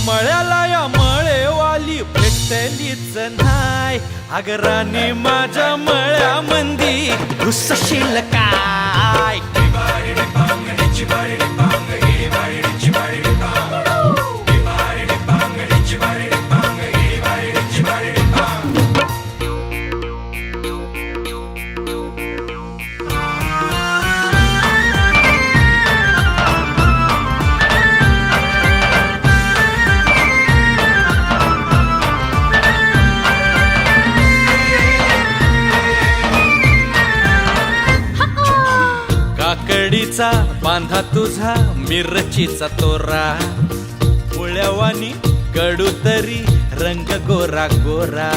मळ्याला या मळेवाली भेटलीच नाय, अग राणी माझ्या मळ्यामंदी घुसशील काय? काकडीचा बांधा तुझा मिरचीचा तोरा, मुळ्यावानी कडू तरी रंग गोरा गोरा.